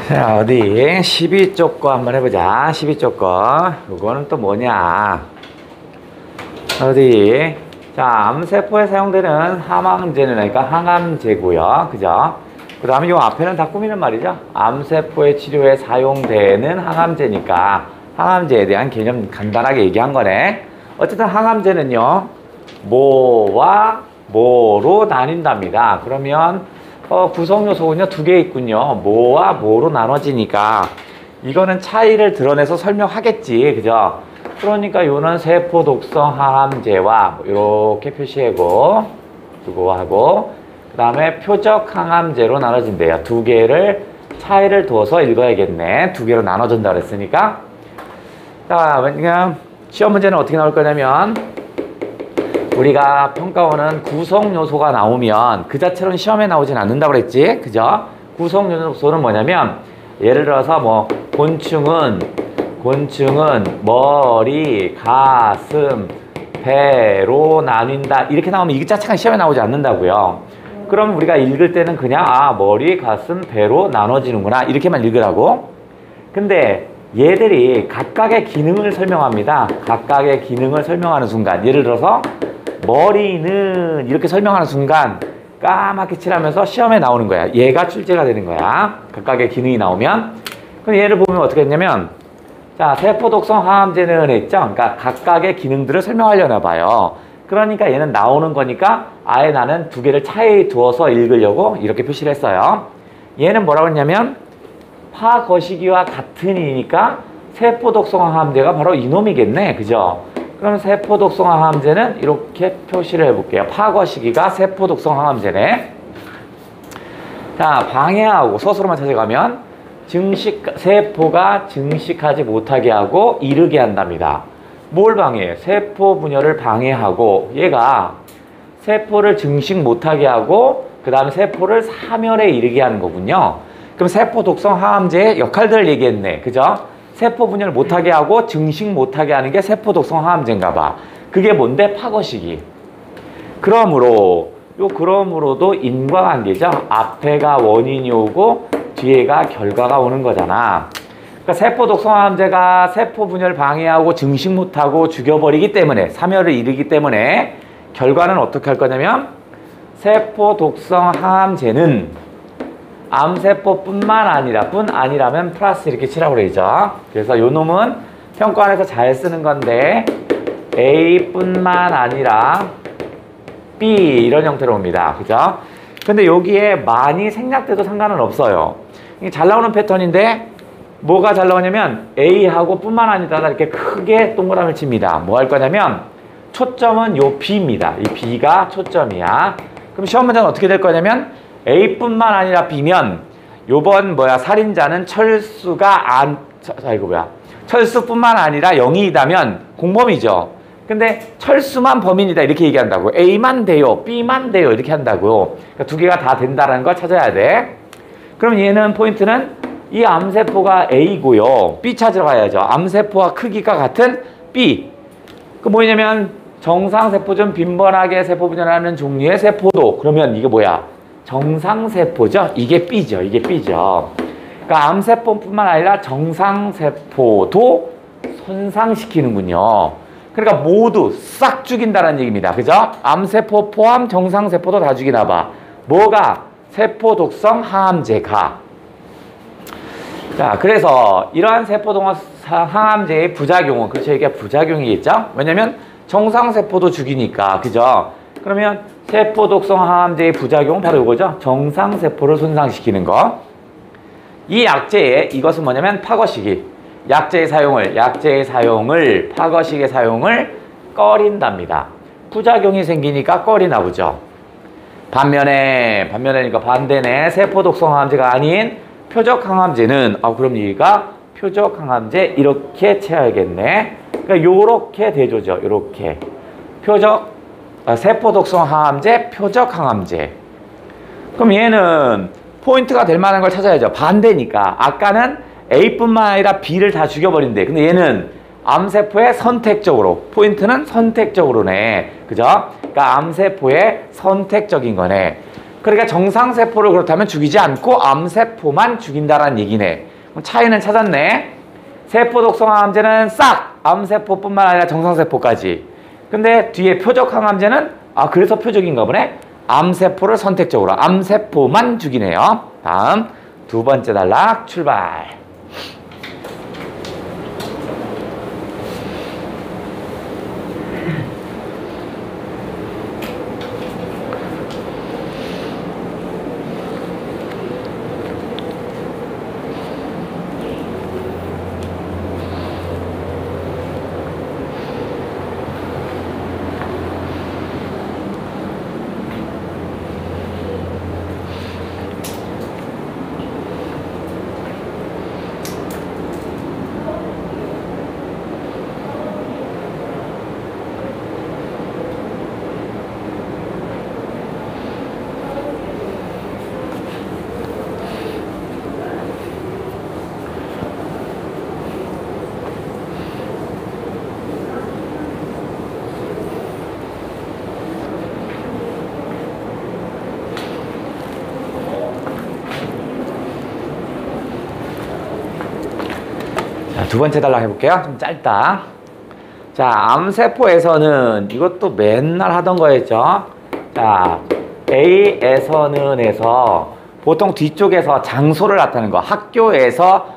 자, 어디 12쪽 거 한번 해보자. 12쪽 거. 이거는 또 뭐냐. 어디. 자, 암세포에 사용되는 항암제는 그러니까 항암제고요. 그죠? 그 다음에 이 앞에는 다 꾸미는 말이죠. 암세포의 치료에 사용되는 항암제니까 항암제에 대한 개념 간단하게 얘기한 거네. 어쨌든 항암제는요, 뭐와 뭐로 나뉜답니다. 그러면 구성 요소는요, 두 개 있군요. 뭐와 뭐로 나눠지니까 이거는 차이를 드러내서 설명하겠지. 그죠? 그러니까 요는 세포 독성 항암제와 이렇게 표시하고 두고 하고, 그 다음에 표적 항암제로 나눠진대요. 두 개를 차이를 두어서 읽어야겠네. 두 개로 나눠진다 그랬으니까. 자, 그냥 시험 문제는 어떻게 나올 거냐면, 우리가 평가원은 구성 요소가 나오면 그 자체로는 시험에 나오진 않는다고 그랬지. 그죠? 구성 요소는 뭐냐면, 예를 들어서 뭐 곤충은 머리, 가슴, 배로 나뉜다 이렇게 나오면 이 자체가 시험에 나오지 않는다고요. 그럼 우리가 읽을 때는 그냥 머리, 가슴, 배로 나눠지는구나 이렇게만 읽으라고. 근데 얘들이 각각의 기능을 설명합니다. 각각의 기능을 설명하는 순간, 예를 들어서 머리는 이렇게 설명하는 순간 까맣게 칠하면서 시험에 나오는 거야. 얘가 출제가 되는 거야. 각각의 기능이 나오면. 그럼 얘를 보면 어떻게 했냐면, 자, 세포 독성 항암제는 했죠. 그러니까 각각의 기능들을 설명하려나 봐요. 그러니까 얘는 나오는 거니까 아예 나는 두 개를 차이에 두어서 읽으려고 이렇게 표시를 했어요. 얘는 뭐라고 했냐면, 파거시기와 같은 이니까 세포 독성 항암제가 바로 이놈이겠네. 그죠? 그럼 세포 독성 항암제는 이렇게 표시를 해볼게요. 파거시기가 세포 독성 항암제네. 자, 방해하고 서술로만 찾아가면 세포가 증식하지 못하게 하고 이르게 한답니다. 뭘 방해해? 세포 분열을 방해하고, 얘가 세포를 증식 못하게 하고 그 다음에 세포를 사멸에 이르게 하는 거군요. 그럼 세포 독성 항암제의 역할들을 얘기했네. 그죠? 세포 분열 못하게 하고 증식 못하게 하는 게 세포 독성 항암제인가 봐. 그게 뭔데? 파거시기. 그러므로도 인과관계죠. 앞에가 원인이 오고 뒤에가 결과가 오는 거잖아. 그러니까 세포 독성 항암제가 세포 분열 방해하고 증식 못하고 죽여버리기 때문에, 사멸을 이르기 때문에 결과는 어떻게 할 거냐면, 세포 독성 항암제는 암세포뿐만 아니라, 뿐 아니라면 플러스 이렇게 치라고 그러죠. 그래서 요 놈은 평가원에서 잘 쓰는 건데, A뿐만 아니라 B 이런 형태로 옵니다. 그죠? 근데 여기에 많이 생략돼도 상관은 없어요. 이게 잘 나오는 패턴인데, 뭐가 잘 나오냐면 A하고 뿐만 아니라 이렇게 크게 동그라미를 칩니다. 뭐 할 거냐면, 초점은 요 B입니다. 이 B가 초점이야. 그럼 시험 문제는 어떻게 될 거냐면, A뿐만 아니라 B면 요번 살인자는 철수뿐만 아니라 0이다면 공범이죠. 근데 철수만 범인이다 이렇게 얘기한다고. A만 돼요, B만 돼요 이렇게 한다고. 그러니까 두 개가 다 된다는 걸 찾아야 돼. 그럼 얘는 포인트는 이 암세포가 A고요. B 찾으러 가야죠. 암세포와 크기가 같은 B. 그 뭐냐면 정상세포 중 빈번하게 세포 분열하는 종류의 세포도, 그러면 이게 뭐야? 정상세포죠? 이게 B죠. 이게 B죠. 그러니까 암세포뿐만 아니라 정상세포도 손상시키는군요. 그러니까 모두 싹 죽인다는 얘기입니다. 그죠? 암세포 포함 정상세포도 다 죽이나 봐. 뭐가? 세포 독성 항암제가. 자, 그래서 이러한 세포 독성 항암제의 부작용은, 그렇죠? 이게 부작용이겠죠? 왜냐면 정상세포도 죽이니까. 그죠? 그러면 세포 독성 항암제의 부작용은 바로 이거죠. 정상세포를 손상시키는 거. 이 약제의 이것은 뭐냐면 파거시기. 약제의 사용을 파거식의 사용을 꺼린답니다. 부작용이 생기니까 꺼리나 보죠. 반면에니까 반대네. 세포 독성 항암제가 아닌 표적 항암제는, 그럼 얘가 표적 항암제 이렇게 채워야겠네. 그러니까 요렇게 대조죠. 요렇게 세포 독성 항암제, 표적 항암제. 그럼 얘는 포인트가 될 만한 걸 찾아야죠. 반대니까. 아까는 A뿐만 아니라 B를 다 죽여버린대. 근데 얘는 암세포의 선택적으로, 포인트는 선택적으로네. 그죠? 그러니까 암세포의 선택적인 거네. 그러니까 정상세포를 그렇다면 죽이지 않고 암세포만 죽인다라는 얘기네. 그럼 차이는 찾았네. 세포 독성 항암제는 싹 암세포뿐만 아니라 정상세포까지. 근데 뒤에 표적 항암제는 그래서 표적인가 보네. 암세포를 선택적으로 암세포만 죽이네요. 다음 두 번째 단락 출발. 두 번째 단락 해볼게요. 좀 짧다. 자, 암세포에서는 이것도 맨날 하던 거였죠. 자, A에서는에서 보통 뒤쪽에서 장소를 나타내는 거. 학교에서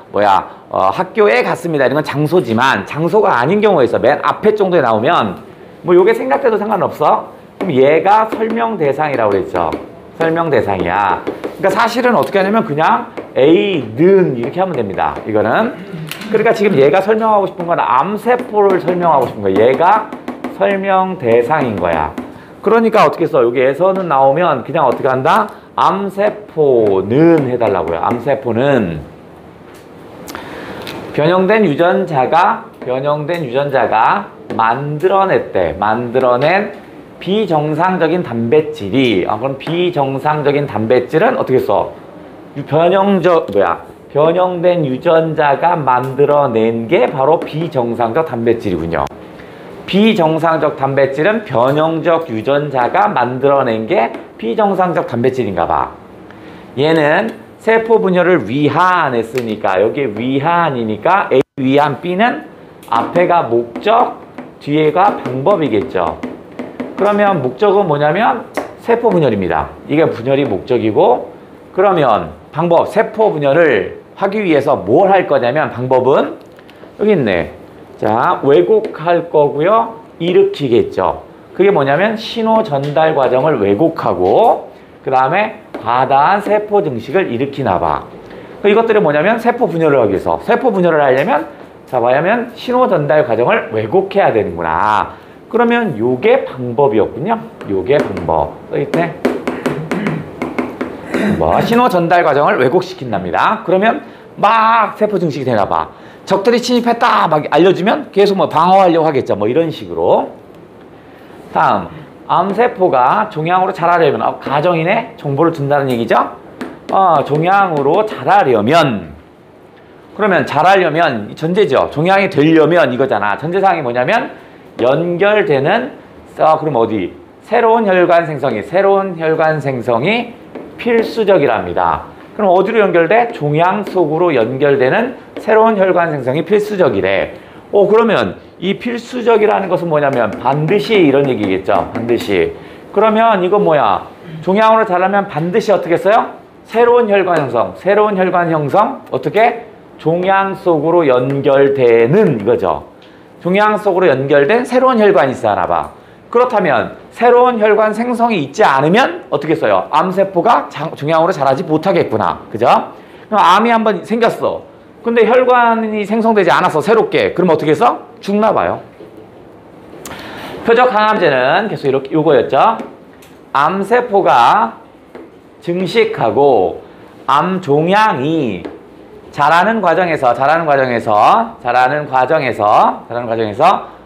학교에 갔습니다. 이런 건 장소지만 장소가 아닌 경우에 있어. 맨 앞에 정도에 나오면 뭐 요게 생략돼도 상관없어. 그럼 얘가 설명 대상이라고 그랬죠. 설명 대상이야. 그러니까 사실은 어떻게 하냐면 그냥 A는 이렇게 하면 됩니다. 이거는. 그러니까 지금 얘가 설명하고 싶은 건 암세포를 설명하고 싶은 거야. 얘가 설명 대상인 거야. 그러니까 어떻게 써? 여기에서는 나오면 그냥 어떻게 한다? 암세포는 해달라고요. 암세포는 변형된 유전자가 만들어낸 비정상적인 단백질이 그럼 비정상적인 단백질은 어떻게 써? 변형된 유전자가 만들어낸 게 바로 비정상적 단백질이군요. 비정상적 단백질은 변형적 유전자가 만들어낸 게 비정상적 단백질인가 봐. 얘는 세포 분열을 위한했으니까 여기 위한이니까 A 위한 B는 앞에가 목적, 뒤에가 방법이겠죠. 그러면 목적은 뭐냐면 세포 분열입니다. 이게 분열이 목적이고 그러면 방법, 세포 분열을 하기 위해서 뭘 할 거냐면 방법은 여기 있네. 자, 왜곡할 거고요. 일으키겠죠. 그게 뭐냐면 신호 전달 과정을 왜곡하고 그 다음에 과다한 세포 증식을 일으키나 봐. 이것들이 뭐냐면 세포 분열을 하기 위해서 세포 분열을 하려면 신호 전달 과정을 왜곡해야 되는구나. 그러면 요게 방법이었군요. 요게 방법. 써있네. 신호 전달 과정을 왜곡시킨답니다. 그러면 막 세포 증식이 되나 봐. 적들이 침입했다 막 알려주면 계속 방어하려고 하겠죠. 이런 식으로. 다음, 암세포가 종양으로 자라려면 가정이네? 정보를 준다는 얘기죠? 종양으로 자라려면 그러면 자라려면 전제죠. 종양이 되려면 이거잖아. 전제사항이 뭐냐면 연결되는 그럼 어디? 새로운 혈관 생성이 필수적이랍니다. 그럼 어디로 연결돼? 종양 속으로 연결되는 새로운 혈관 생성이 필수적이래. 그러면 이 필수적이라는 것은 뭐냐면 반드시 이런 얘기겠죠. 반드시. 그러면 이건 뭐야? 종양으로 자라면 반드시 어떻게 써요? 새로운 혈관 형성 어떻게? 종양 속으로 연결되는 이거죠. 종양 속으로 연결된 새로운 혈관이 있어야 하나 봐. 그렇다면 새로운 혈관 생성이 있지 않으면 어떻게 써요? 암세포가 종양으로 자라지 못하겠구나. 그죠? 그럼 암이 한번 생겼어. 근데 혈관이 생성되지 않아서 새롭게. 그럼 어떻게 써? 죽나 봐요. 표적 항암제는 계속 이렇게 요거였죠. 암세포가 증식하고 암종양이 자라는 과정에서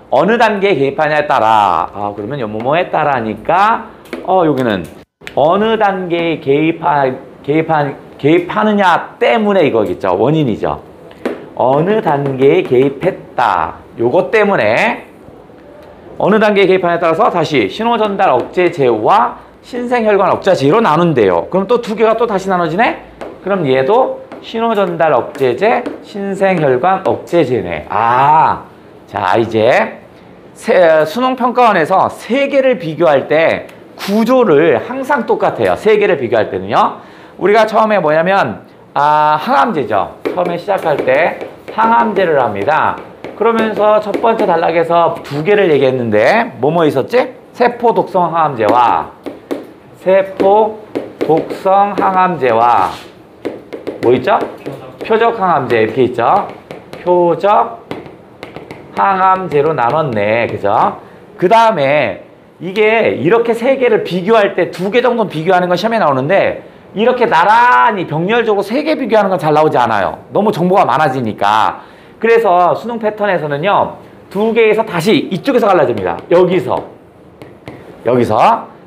어느 단계에 개입하냐에 따라 그러면 뭐뭐에 따라니까 여기는 어느 단계에 개입하느냐 때문에 이거겠죠. 원인이죠. 어느 단계에 개입했다. 요거 때문에 어느 단계에 개입하냐에 따라서 다시 신호전달 억제 제어와 신생혈관 억제제로 나눈대요. 그럼 또 두 개가 또 다시 나눠지네? 그럼 얘도 신호전달 억제제, 신생혈관 억제제네. 아, 자 이제 수능평가원에서 세 개를 비교할 때 구조를 항상 똑같아요. 세 개를 비교할 때는요. 우리가 처음에 뭐냐면 항암제죠. 처음에 시작할 때 항암제를 합니다. 그러면서 첫 번째 단락에서 두 개를 얘기했는데 뭐뭐 있었지? 세포 독성 항암제와 세포 독성 항암제와 뭐 있죠? 표적 항암제 이렇게 있죠? 표적 항암제로 나눴네. 그죠? 그 다음에 이게 이렇게 세 개를 비교할 때 두 개 정도는 비교하는 건 시험에 나오는데 이렇게 나란히 병렬적으로 세 개 비교하는 건 잘 나오지 않아요. 너무 정보가 많아지니까. 그래서 수능 패턴에서는요. 두 개에서 다시 이쪽에서 갈라집니다. 여기서.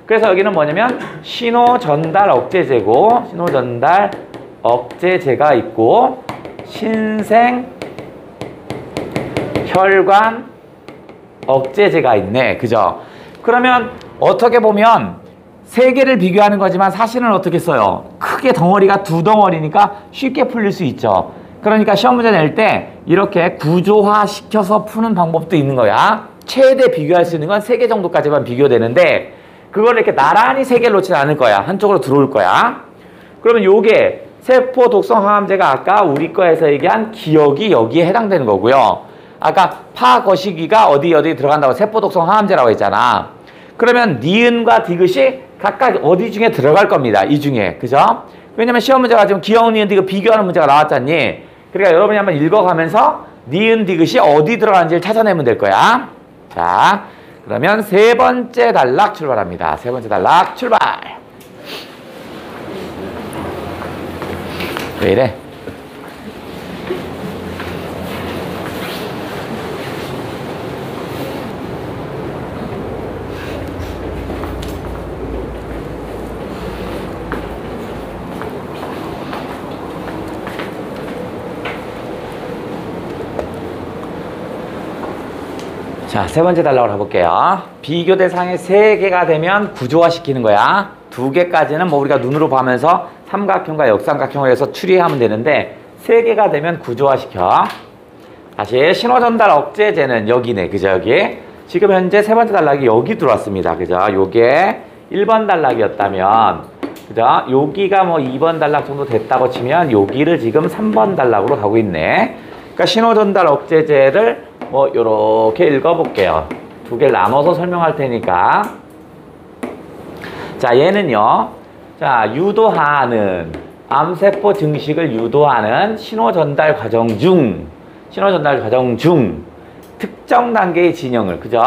그래서 여기는 뭐냐면 신호전달 억제제고 신호전달 억제제가 있고 신생혈관 억제제가 있네. 그죠? 그러면 어떻게 보면 세 개를 비교하는 거지만 사실은 어떻게 써요? 크게 덩어리가 두 덩어리니까 쉽게 풀릴 수 있죠. 그러니까 시험 문제 낼 때 이렇게 구조화 시켜서 푸는 방법도 있는 거야. 최대 비교할 수 있는 건 세 개 정도까지만 비교되는데 그걸 이렇게 나란히 세 개를 놓지 않을 거야. 한쪽으로 들어올 거야. 그러면 요게 세포 독성 항암제가 아까 우리 거에서 얘기한 기억이 여기에 해당되는 거고요. 아까 파 거시기가 어디 들어간다고 세포 독성 항암제라고 했잖아. 그러면 니은과 디귿이 각각 어디 중에 들어갈 겁니다. 이 중에. 그죠? 왜냐면 시험 문제가 지금 기억, 니은, 디귿 비교하는 문제가 나왔잖니. 그러니까 여러분이 한번 읽어가면서 니은, 디귿이 어디 들어가는지를 찾아내면 될 거야. 자, 그러면 세 번째 단락 출발합니다. 세 번째 단락 출발. 왜 이래? 자, 세 번째 단락으로 가볼게요. 비교 대상이 세 개가 되면 구조화시키는 거야. 두 개까지는 뭐 우리가 눈으로 보면서 삼각형과 역삼각형을 해서 추리하면 되는데 세 개가 되면 구조화시켜. 다시 신호전달 억제제는 여기네. 그죠? 여기. 지금 현재 세 번째 단락이 여기 들어왔습니다. 그죠? 요게 1번 단락이었다면 그죠? 여기가 뭐 2번 단락 정도 됐다고 치면 여기를 지금 3번 단락으로 가고 있네. 그러니까 신호전달 억제제를 뭐 요렇게 읽어볼게요. 두 개를 나눠서 설명할 테니까. 자, 얘는요. 자, 유도하는 암세포 증식을 유도하는 신호전달 과정 중 특정 단계의 진영을 그죠?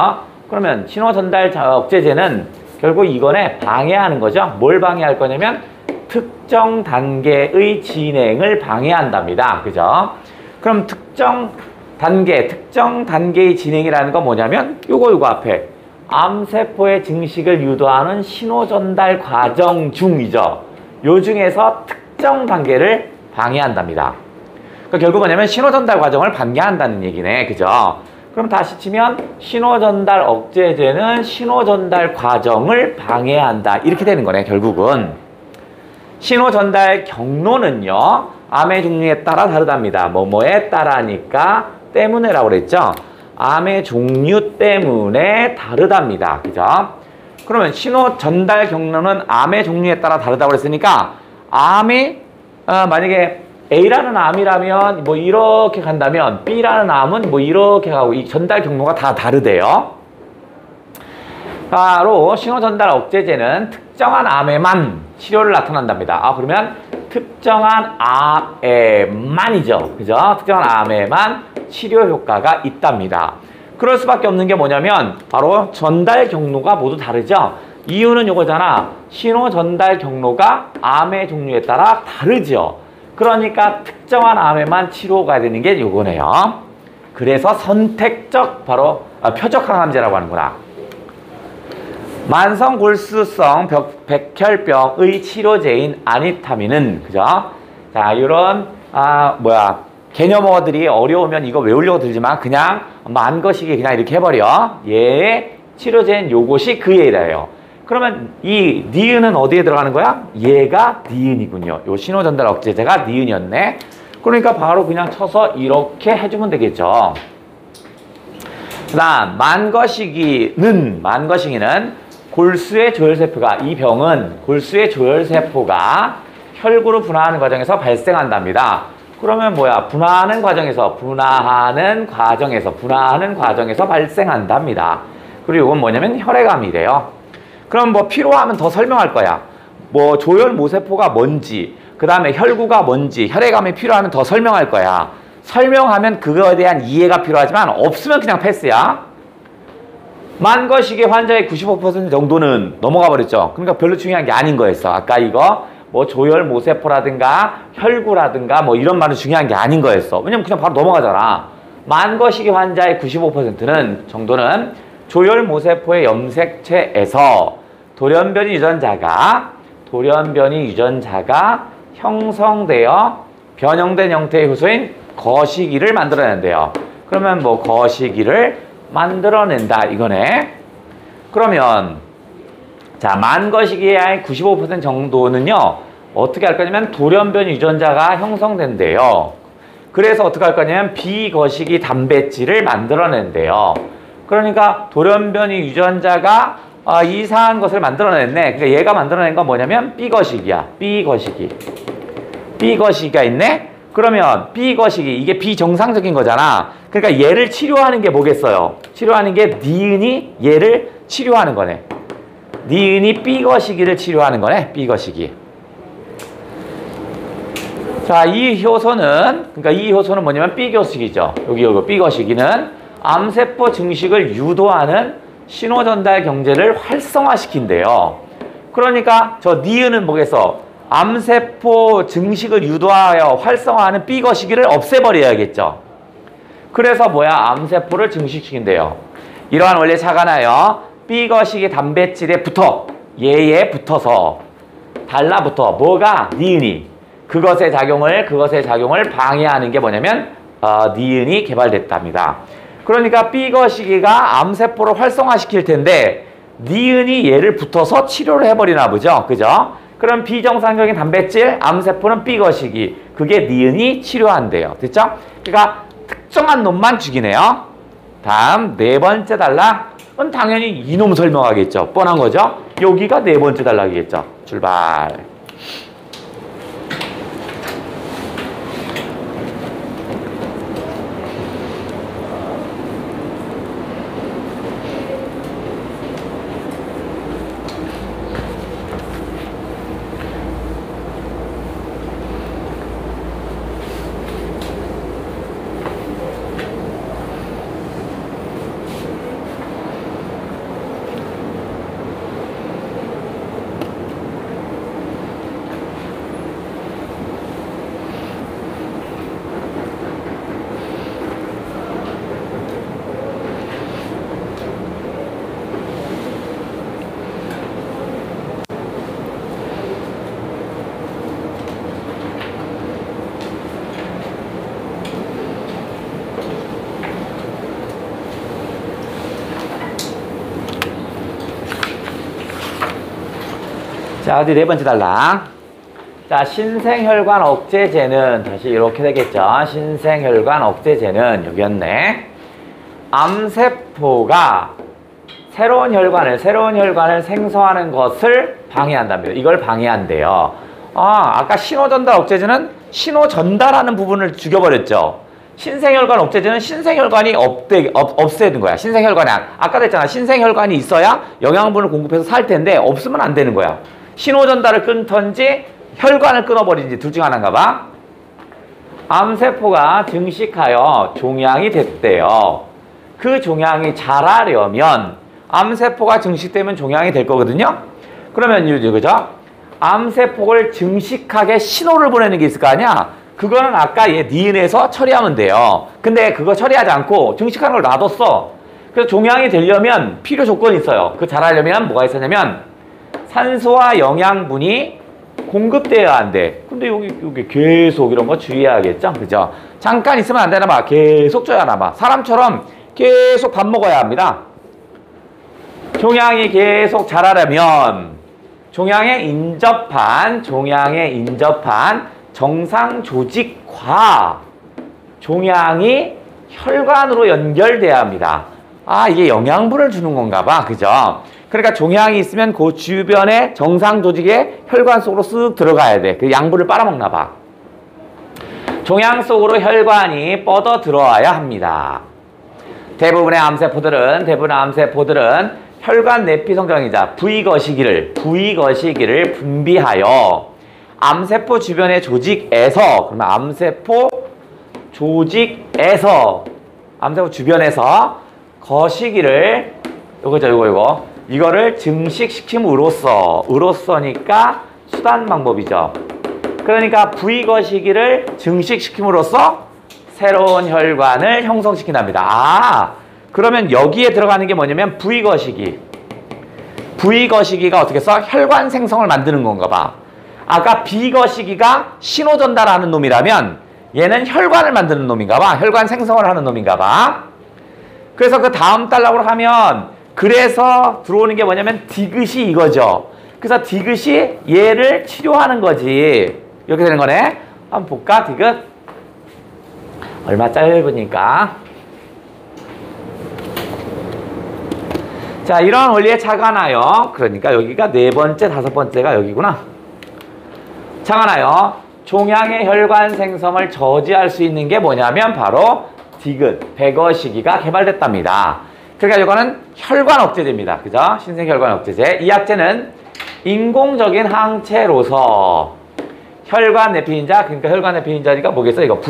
그러면 신호전달 억제제는 결국 이거네 방해하는 거죠. 뭘 방해할 거냐면 특정 단계의 진행을 방해한답니다. 그죠? 그럼 특정 단계의 진행이라는 건 뭐냐면 요거 앞에 암세포의 증식을 유도하는 신호전달 과정 중이죠. 요 중에서 특정 단계를 방해한답니다. 그러니까 결국 뭐냐면 신호전달 과정을 방해한다는 얘기네. 그죠? 그럼 다시 치면 신호전달 억제제는 신호전달 과정을 방해한다. 이렇게 되는 거네. 결국은. 신호전달 경로는요. 암의 종류에 따라 다르답니다. 뭐뭐에 따라니까 때문에라고 그랬죠. 암의 종류 때문에 다르답니다. 그죠? 그러면 신호 전달 경로는 암의 종류에 따라 다르다고 그랬으니까 암이 만약에 A라는 암이라면 뭐 이렇게 간다면 B라는 암은 뭐 이렇게 가고 이 전달 경로가 다 다르대요. 바로 신호 전달 억제제는 특정한 암에만 치료를 나타난답니다. 그러면 특정한 암에만이죠. 그죠? 특정한 암에만 치료 효과가 있답니다. 그럴 수밖에 없는 게 뭐냐면 바로 전달 경로가 모두 다르죠. 이유는 이거잖아. 신호 전달 경로가 암의 종류에 따라 다르죠. 그러니까 특정한 암에만 치료가 되는 게 이거네요. 그래서 선택적 바로 표적 항암제라고 하는구나. 만성 골수성 백혈병의 치료제인 아니타민은 그죠? 자, 이런 개념어들이 어려우면 이거 외우려고 들지만 그냥 만 것이기 그냥 이렇게 해버려. 얘의 치료제인 요것이 그 얘기예요. 그러면 이 니은은 어디에 들어가는 거야? 얘가 니은이군요. 요 신호전달 억제제가 니은이었네. 그러니까 바로 그냥 쳐서 이렇게 해주면 되겠죠. 그 다음 만거시기는 골수의 조혈세포가, 이 병은 골수의 조혈세포가 혈구로 분화하는 과정에서 발생한답니다. 그러면 뭐야? 분화하는 과정에서 발생한답니다. 그리고 이건 뭐냐면 혈액암이래요. 그럼 뭐 필요하면 더 설명할 거야. 뭐 조혈모세포가 뭔지, 그 다음에 혈구가 뭔지, 혈액암이 필요하면 더 설명할 거야. 설명하면 그거에 대한 이해가 필요하지만 없으면 그냥 패스야. 만거시기 환자의 95% 정도는 넘어가 버렸죠. 그러니까 별로 중요한 게 아닌 거였어. 아까 이거 뭐 조혈모세포라든가 혈구라든가 뭐 이런 말은 중요한 게 아닌 거였어. 왜냐면 그냥 바로 넘어가잖아. 만거시기 환자의 95%는 정도는 조혈모세포의 염색체에서 돌연변이 유전자가 형성되어 변형된 형태의 효소인 거시기를 만들어낸대요. 그러면 뭐 거시기를 만들어낸다 이거네. 그러면 자, 만거시기의 95% 정도는요 어떻게 할 거냐면 돌연변이 유전자가 형성된대요. 그래서 어떻게 할 거냐면 비거시기 단백질을 만들어낸대요. 그러니까 돌연변이 유전자가 이상한 것을 만들어냈네. 그러니까 얘가 만들어낸 건 뭐냐면 B거시기야. B거시기가 있네. 그러면 B거시기, 이게 비정상적인 거잖아. 그러니까 얘를 치료하는 게 뭐겠어요? 치료하는 게 니은이 얘를 치료하는 거네. 니은이 B거시기를 치료하는 거네. B거시기. 자, 이 효소는 뭐냐면 B거시기죠. 여기 B거시기는 암세포 증식을 유도하는 신호전달 경제를 활성화시킨대요. 그러니까 저 니은은 뭐겠어? 암세포 증식을 유도하여 활성화하는 B거시기를 없애버려야겠죠. 그래서 뭐야? 암세포를 증식시킨대요. 이러한 원리에 착안하여 B거시기 단백질에 얘에 붙어서 달라붙어 뭐가? 니은이 그것의 작용을 방해하는 게 뭐냐면 니은이 개발됐답니다. 그러니까 B거시기가 암세포를 활성화시킬 텐데 니은이 얘를 붙어서 치료를 해버리나 보죠. 그죠? 그럼 비정상적인 단백질, 암세포는 B거시기, 그게 니은이 치료한대요. 됐죠? 그러니까 특정한 놈만 죽이네요. 다음 네 번째 단락은 당연히 이놈 설명하겠죠. 뻔한 거죠? 여기가 네 번째 단락이겠죠. 출발. 자, 어디 네 번째 단락. 자, 신생혈관 억제제는 다시 이렇게 되겠죠. 신생혈관 억제제는 여기였네. 암세포가 새로운 혈관을 생성하는 것을 방해한답니다. 이걸 방해한대요. 아까 신호전달 억제제는 신호전달하는 부분을 죽여버렸죠. 신생혈관 억제제는 신생혈관이 없애는 거야. 신생혈관이 아까도 했잖아. 신생혈관이 있어야 영양분을 공급해서 살 텐데 없으면 안 되는 거야. 신호전달을 끊던지 혈관을 끊어버리는지 둘 중 하나인가 봐. 암세포가 증식하여 종양이 됐대요. 그 종양이 자라려면 암세포가 증식되면 종양이 될 거거든요. 그러면 그죠? 암세포를 증식하게 신호를 보내는 게 있을 거 아니야? 그거는 아까 얘 니은에서 처리하면 돼요. 근데 그거 처리하지 않고 증식하는 걸 놔뒀어. 그래서 종양이 되려면 필요 조건이 있어요. 그 자라려면 뭐가 있었냐면 산소와 영양분이 공급되어야 한대. 근데 여기 계속 이런 거 주의해야겠죠? 그죠? 잠깐 있으면 안 되나 봐. 계속 줘야 하나 봐. 사람처럼 계속 밥 먹어야 합니다. 종양이 계속 자라려면 종양에 인접한 정상 조직과 종양이 혈관으로 연결돼야 합니다. 아, 이게 영양분을 주는 건가 봐. 그죠? 그러니까 종양이 있으면 그 주변에 정상 조직의 혈관 속으로 쓱 들어가야 돼. 그 양분을 빨아먹나 봐. 종양 속으로 혈관이 뻗어 들어와야 합니다. 대부분의 암세포들은 혈관 내피 성장이자 V거시기를 분비하여 암세포 주변의 조직에서, 그러면 암세포 주변에서 거시기를, 이거를 증식시킴으로써니까 수단 방법이죠. 그러니까 V거시기를 증식시킴으로써 새로운 혈관을 형성시킨답니다. 아, 그러면 여기에 들어가는 게 뭐냐면 V거시기가 어떻게 해서 혈관 생성을 만드는 건가 봐. 아까 B거시기가 신호 전달하는 놈이라면 얘는 혈관을 만드는 놈인가 봐. 혈관 생성을 하는 놈인가 봐. 그래서 그 다음 달락으로 하면, 그래서 들어오는 게 뭐냐면 디귿이 이거죠. 그래서 디귿이 얘를 치료하는 거지. 이렇게 되는 거네. 한번 볼까? 디귿 얼마 짧으니까. 자, 이런 원리에 차가 나요. 그러니까 여기가 네 번째, 다섯 번째가 여기구나. 차가 나요. 종양의 혈관 생성을 저지할 수 있는 게 뭐냐면 바로 디귿, 백어시기가 개발됐답니다. 그러니까 이거는 혈관 억제제입니다. 그죠? 신생혈관 억제제. 이 약제는 인공적인 항체로서 혈관 내피인자, 그러니까 혈관 내피인자니까 뭐겠어? 이거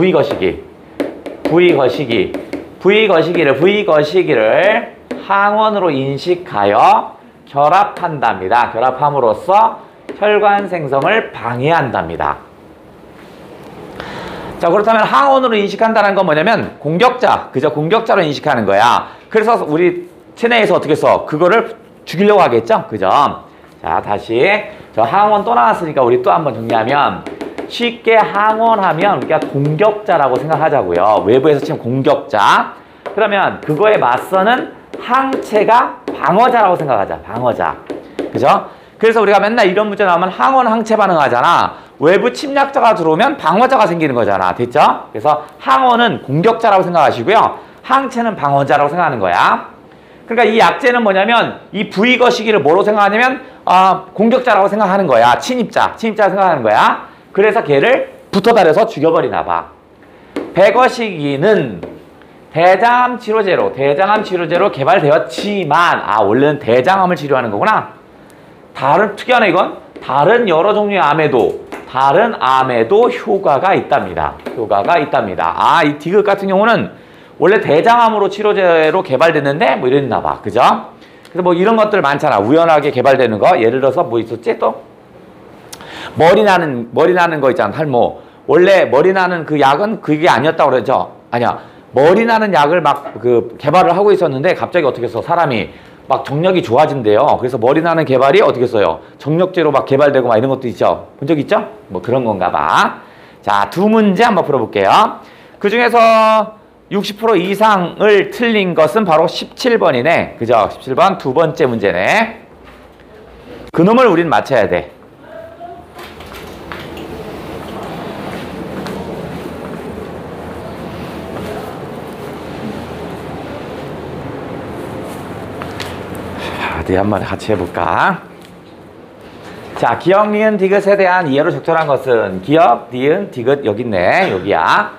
V거시기를 항원으로 인식하여 결합한답니다. 결합함으로써 혈관 생성을 방해한답니다. 자, 그렇다면 항원으로 인식한다는 건 뭐냐면 공격자, 그죠? 공격자로 인식하는 거야. 그래서 우리 체내에서 어떻게 써? 그거를 죽이려고 하겠죠? 그죠? 자, 다시 저 항원 또 나왔으니까 우리 또 한번 정리하면, 쉽게 항원하면 우리가 공격자라고 생각하자고요. 외부에서 치면 공격자. 그러면 그거에 맞서는 항체가 방어자라고 생각하자. 방어자. 그죠? 그래서 우리가 맨날 이런 문제 나오면 항원 항체 반응하잖아. 외부 침략자가 들어오면 방어자가 생기는 거잖아. 됐죠? 그래서 항원은 공격자라고 생각하시고요. 항체는 방어자라고 생각하는 거야. 그러니까 이 약제는 뭐냐면 이 V거시기를 뭐로 생각하냐면 공격자라고 생각하는 거야. 침입자 생각하는 거야. 그래서 걔를 붙어다려서 죽여버리나 봐. 백어시기는 대장암 치료제로 개발되었지만, 원래는 대장암을 치료하는 거구나. 특이하네 이건. 다른 여러 종류의 다른 암에도 효과가 있답니다. 이 디귿 같은 경우는 원래 대장암으로 치료제로 개발됐는데 뭐 이랬나 봐. 그죠? 그래서 뭐 이런 것들 많잖아. 우연하게 개발되는 거. 예를 들어서 뭐 있었지 또? 머리 나는 거 있잖아. 탈모. 원래 머리 나는 그 약은 그게 아니었다고 그러죠? 아니야. 머리 나는 약을 막 개발을 하고 있었는데 갑자기 어떻게 해서 사람이 막 정력이 좋아진대요. 그래서 머리 나는 개발이 어떻게 써요? 정력제로 막 개발되고 막 이런 것도 있죠. 본 적 있죠? 뭐 그런 건가 봐. 자, 두 문제 한번 풀어볼게요. 그 중에서 60% 이상을 틀린 것은 바로 17번이네. 그죠? 17번 두 번째 문제네. 그놈을 우린 맞춰야 돼. 어디 한번 같이 해볼까? 자, 기역, 니은, 디귿에 대한 이해로 적절한 것은 기역, 니은, 디귿 여기 있네. 여기야.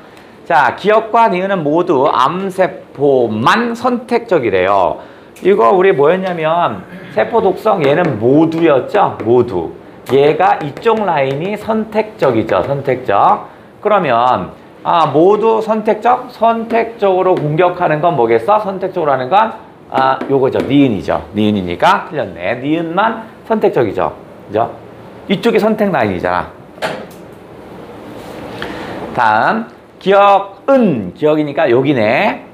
자, 기역과 니은은 모두 암세포만 선택적이래요. 이거 우리 뭐였냐면 세포 독성 얘는 모두였죠? 모두. 얘가 이쪽 라인이 선택적이죠. 선택적. 그러면 모두 선택적으로 공격하는 건 뭐겠어? 선택적으로 하는 건 요거죠. 니은이죠. 니은이니까 틀렸네. 니은만 선택적이죠. 그죠? 이쪽이 선택 라인이잖아. 다음 기역은 기역이니까 여기네.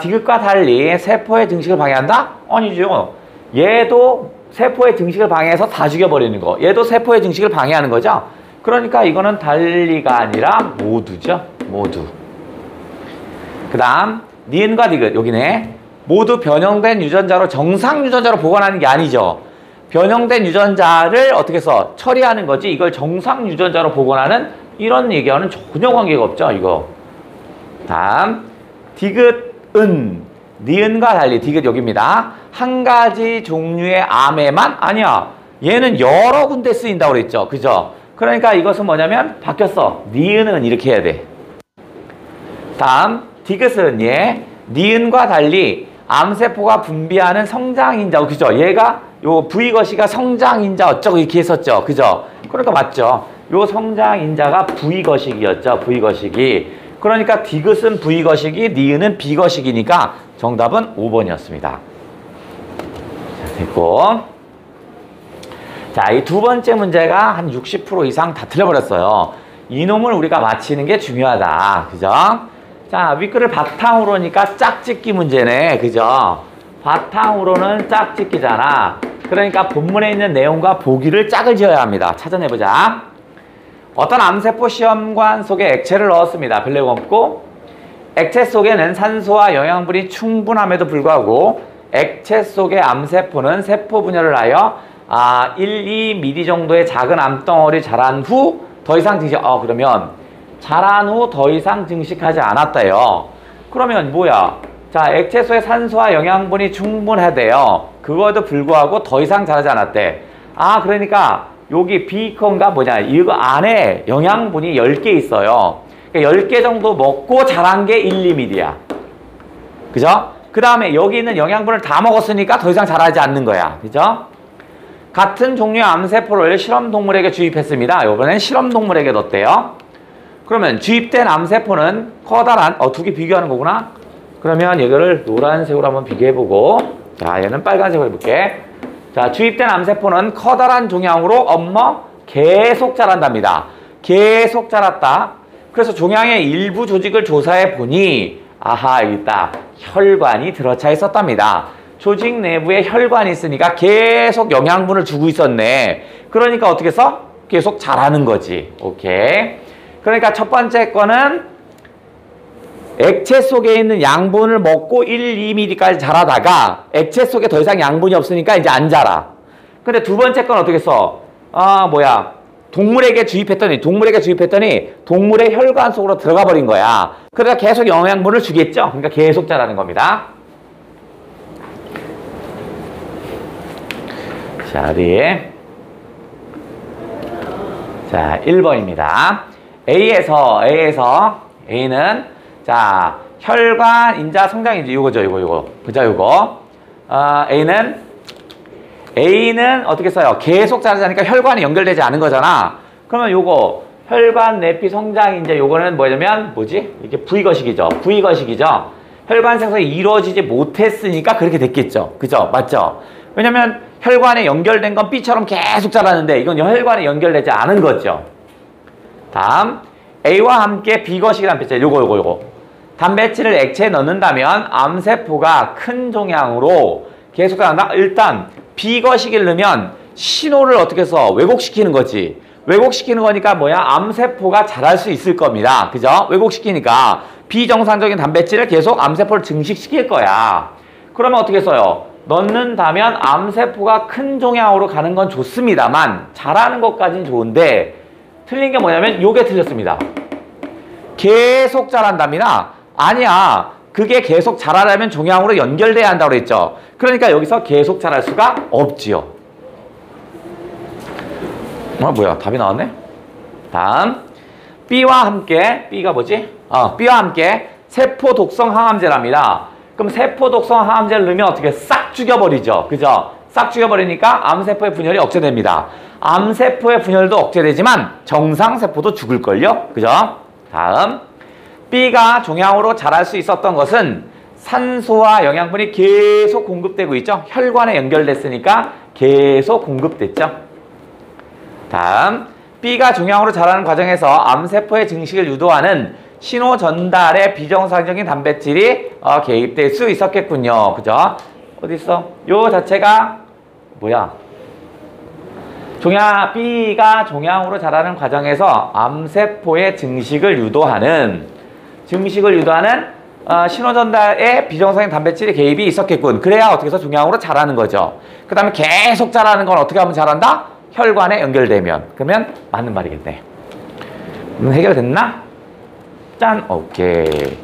디귿과 달리 세포의 증식을 방해한다? 아니죠. 얘도 세포의 증식을 방해해서 다 죽여버리는 거. 얘도 세포의 증식을 방해하는 거죠. 그러니까 이거는 달리가 아니라 모두죠. 모두. 그 다음 니은과 디귿 여기네. 모두 변형된 유전자로 정상 유전자로 보관하는 게 아니죠. 변형된 유전자를 어떻게 해서 처리하는 거지 이걸 정상 유전자로 보관하는 이런 얘기와는 전혀 관계가 없죠. 이거. 다음 디귿은 니은과 달리 디귿 여기입니다. 한 가지 종류의 암에만 아니야. 얘는 여러 군데 쓰인다고 그랬죠. 그죠? 그러니까 이것은 뭐냐면 바뀌었어. 니은은 이렇게 해야 돼. 다음 디귿은 니은과 달리 암세포가 분비하는 성장인자. 그죠? 얘가 요 V거시가 성장인자 어쩌고 이렇게 했었죠. 그죠? 그러니까 맞죠. 요 성장인자가 V거식이었죠. V거식이. 그러니까 디귿은 V거식이, 니은은 B거식이니까 정답은 5번이었습니다. 자, 됐고. 자, 이 두 번째 문제가 한 60% 이상 다 틀려버렸어요. 이놈을 우리가 맞히는 게 중요하다. 그죠? 자, 윗글을 바탕으로니까 짝짓기 문제네. 그죠? 바탕으로는 짝짓기잖아. 그러니까 본문에 있는 내용과 보기를 짝을 지어야 합니다. 찾아내보자. 어떤 암세포 시험관 속에 액체를 넣었습니다. 별내용 없고 액체 속에는 산소와 영양분이 충분함에도 불구하고 액체 속의 암세포는 세포 분열을 하여 1, 2mm 정도의 작은 암덩어리 자란 후 더 이상 증식 그러면 자란 후 더 이상 증식하지 않았다요. 그러면 뭐야? 자, 액체 속에 산소와 영양분이 충분하대요. 그거에도 불구하고 더 이상 자라지 않았대. 그러니까 여기 비컨가 뭐냐? 이거 안에 영양분이 10개 있어요. 그러니까 10개 정도 먹고 자란 게 1, 2mm야. 그죠? 그 다음에 여기 있는 영양분을 다 먹었으니까 더 이상 자라지 않는 거야. 그죠? 같은 종류의 암세포를 실험동물에게 주입했습니다. 이번엔 실험동물에게 넣었대요. 그러면 주입된 암세포는 커다란 두 개 비교하는 거구나. 그러면 이거를 노란색으로 한번 비교해보고 자, 얘는 빨간색으로 해볼게. 자, 주입된 암세포는 커다란 종양으로 계속 자란답니다. 계속 자랐다. 그래서 종양의 일부 조직을 조사해 보니 여기 있다. 혈관이 들어차 있었답니다. 조직 내부에 혈관이 있으니까 계속 영양분을 주고 있었네. 그러니까 어떻게 해서? 계속 자라는 거지. 오케이. 그러니까 첫 번째 거는 액체 속에 있는 양분을 먹고 1, 2mm까지 자라다가 액체 속에 더 이상 양분이 없으니까 이제 안 자라. 근데 두 번째 건 어떻게 써? 동물에게 주입했더니 동물의 혈관 속으로 들어가 버린 거야. 그러니까 계속 영양분을 주겠죠. 그러니까 계속 자라는 겁니다. 자, 어디? 자, 1번입니다. A는 자, 혈관, 인자, 성장인자 요거죠, 요거. 그죠, 요거. A는 어떻게 써요? 계속 자라자니까 혈관이 연결되지 않은 거잖아. 그러면 요거 혈관, 내피, 성장인자 요거는 뭐냐면 이게 V거식이죠. 혈관 생성이 이루어지지 못했으니까 그렇게 됐겠죠. 그죠? 맞죠? 왜냐면 혈관에 연결된 건 B처럼 계속 자라는데 이건 혈관에 연결되지 않은 거죠. 다음 A와 함께 B거식이라는 단백질 요거 단백질을 액체에 넣는다면 암세포가 큰 종양으로 계속 자란다. 일단 B거식을 넣으면 신호를 어떻게 해서 왜곡시키는 거지. 왜곡시키는 거니까 암세포가 자랄 수 있을 겁니다. 그죠? 왜곡시키니까 비정상적인 단백질을 계속 암세포를 증식시킬 거야. 그러면 어떻게 써요? 넣는다면 암세포가 큰 종양으로 가는 건 좋습니다만 자라는 것까지는 좋은데 틀린 게 뭐냐면 요게 틀렸습니다. 계속 자란답니다. 아니야. 그게 계속 자라려면 종양으로 연결돼야 한다고 그랬죠. 그러니까 여기서 계속 자랄 수가 없지요. 뭐야? 답이 나왔네? 다음 B와 함께 B가 B와 함께 세포 독성 항암제랍니다. 그럼 세포 독성 항암제를 넣으면 어떻게 싹 죽여버리죠. 그죠? 싹 죽여버리니까 암세포의 분열이 억제됩니다. 암세포의 분열도 억제되지만 정상세포도 죽을걸요. 그죠? 다음 B가 종양으로 자랄 수 있었던 것은 산소와 영양분이 계속 공급되고 있죠. 혈관에 연결됐으니까 계속 공급됐죠. 다음 B가 종양으로 자라는 과정에서 암세포의 증식을 유도하는 신호 전달에 비정상적인 단백질이 개입될 수 있었겠군요. 그죠? 어디 있어? 요 자체가 B가 종양으로 자라는 과정에서 암세포의 증식을 유도하는 신호전달에 비정상인 단백질의 개입이 있었겠군. 그래야 어떻게 해서 종양으로 자라는 거죠. 그 다음에 계속 자라는 건 어떻게 하면 자란다? 혈관에 연결되면. 그러면 맞는 말이겠네. 해결됐나? 짠! 오케이.